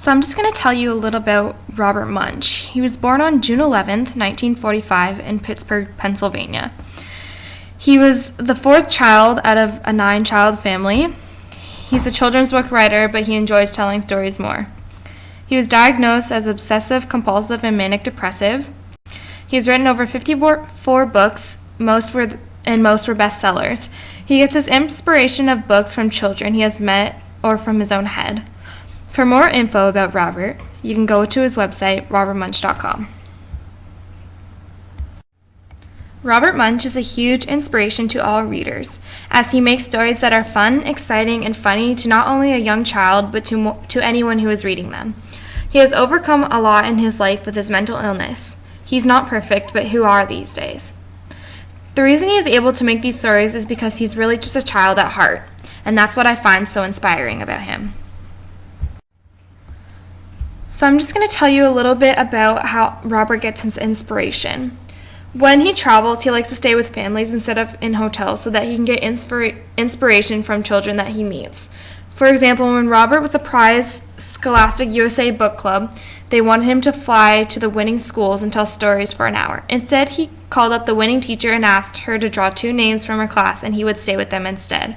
So I'm just going to tell you a little about Robert Munsch. He was born on June 11th, 1945 in Pittsburgh, Pennsylvania. He was the fourth child out of a 9-child family. He's a children's book writer, but he enjoys telling stories more. He was diagnosed as obsessive compulsive and manic depressive. He has written over 54 books, most were bestsellers. He gets his inspiration of books from children he has met or from his own head. For more info about Robert, you can go to his website, robertmunsch.com. Robert Munsch is a huge inspiration to all readers, as he makes stories that are fun, exciting, and funny to not only a young child, but to anyone who is reading them. He has overcome a lot in his life with his mental illness. He's not perfect, but who are these days? The reason he is able to make these stories is because he's really just a child at heart, and that's what I find so inspiring about him. So I'm just going to tell you a little bit about how Robert gets his inspiration. When he travels, he likes to stay with families instead of in hotels so that he can get inspiration from children that he meets. For example, when Robert was a prize Scholastic USA Book Club, they wanted him to fly to the winning schools and tell stories for an hour. Instead, he called up the winning teacher and asked her to draw 2 names from her class, and he would stay with them instead.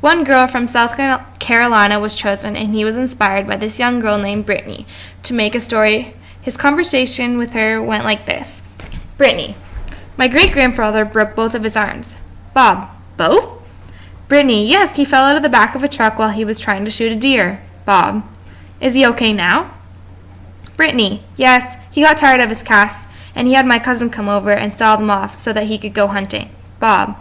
One girl from South Carolina was chosen, and he was inspired by this young girl named Brittany to make a story. His conversation with her went like this. Brittany: my great-grandfather broke both of his arms. Bob: both? Brittany: yes, he fell out of the back of a truck while he was trying to shoot a deer. Bob: is he okay now? Brittany: yes, he got tired of his casts, and he had my cousin come over and saw them off so that he could go hunting. Bob: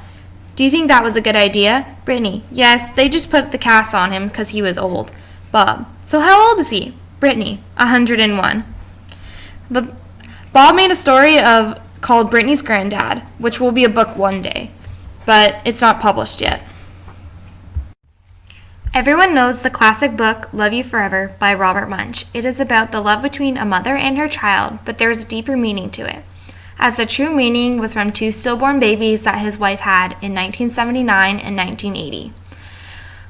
do you think that was a good idea? Brittany: yes, they just put the cast on him because he was old. Bob: so how old is he? Brittany: 101. Bob made a story called Brittany's Granddad, which will be a book one day, but it's not published yet. Everyone knows the classic book Love You Forever by Robert Munsch. It is about the love between a mother and her child, but there is a deeper meaning to it, as the true meaning was from 2 stillborn babies that his wife had in 1979 and 1980.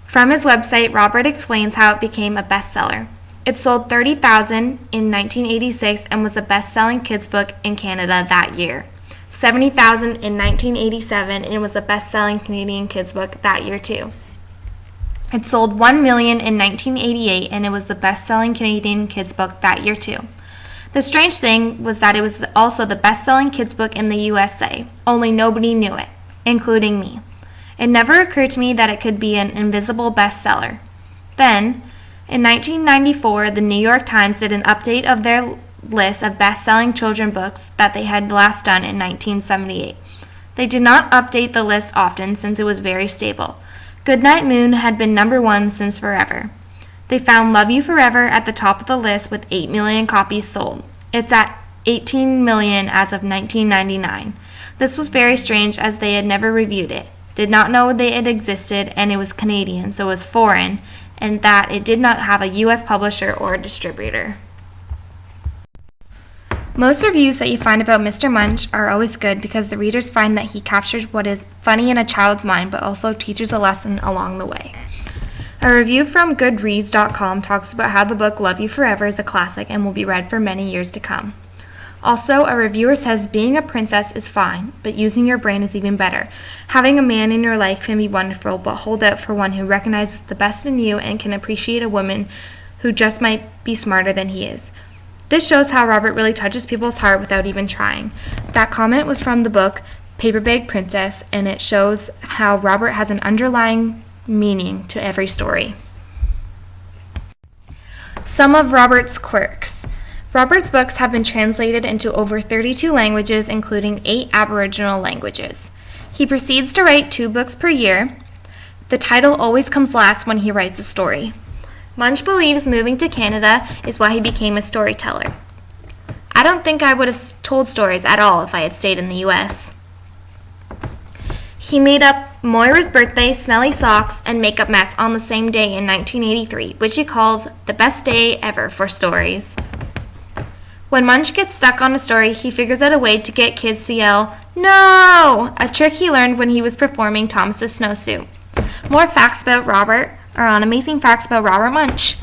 From his website, Robert explains how it became a bestseller. It sold 30,000 in 1986 and was the best-selling kids book in Canada that year. 70,000 in 1987 and was the best-selling Canadian kids book that year too. It sold 1 million in 1988 and it was the best-selling Canadian kids book that year too. The strange thing was that it was also the best-selling kids book in the USA, only nobody knew it, including me. It never occurred to me that it could be an invisible bestseller. Then, in 1994, the New York Times did an update of their list of best-selling children's books that they had last done in 1978. They did not update the list often since it was very stable. Goodnight Moon had been number 1 since forever. They found Love You Forever at the top of the list with 8 million copies sold. It's at 18 million as of 1999. This was very strange as they had never reviewed it, did not know that it existed, and it was Canadian, so it was foreign, and that it did not have a U.S. publisher or a distributor. Most reviews that you find about Mr. Munsch are always good because the readers find that he captures what is funny in a child's mind but also teaches a lesson along the way. A review from Goodreads.com talks about how the book Love You Forever is a classic and will be read for many years to come. Also, a reviewer says being a princess is fine, but using your brain is even better. Having a man in your life can be wonderful, but hold out for one who recognizes the best in you and can appreciate a woman who just might be smarter than he is. This shows how Robert really touches people's heart without even trying. That comment was from the book Paper Bag Princess, and it shows how Robert has an underlying meaning to every story. Some of Robert's quirks. Robert's books have been translated into over 32 languages, including 8 Aboriginal languages. He proceeds to write 2 books per year. The title always comes last when he writes a story. Munsch believes moving to Canada is why he became a storyteller. I don't think I would have told stories at all if I had stayed in the U.S. He made up Moira's birthday, smelly socks, and makeup mess on the same day in 1983, which he calls the best day ever for stories. When Munsch gets stuck on a story, he figures out a way to get kids to yell, "No!" a trick he learned when he was performing Thomas's Snowsuit. More facts about Robert are on Amazing Facts About Robert Munsch.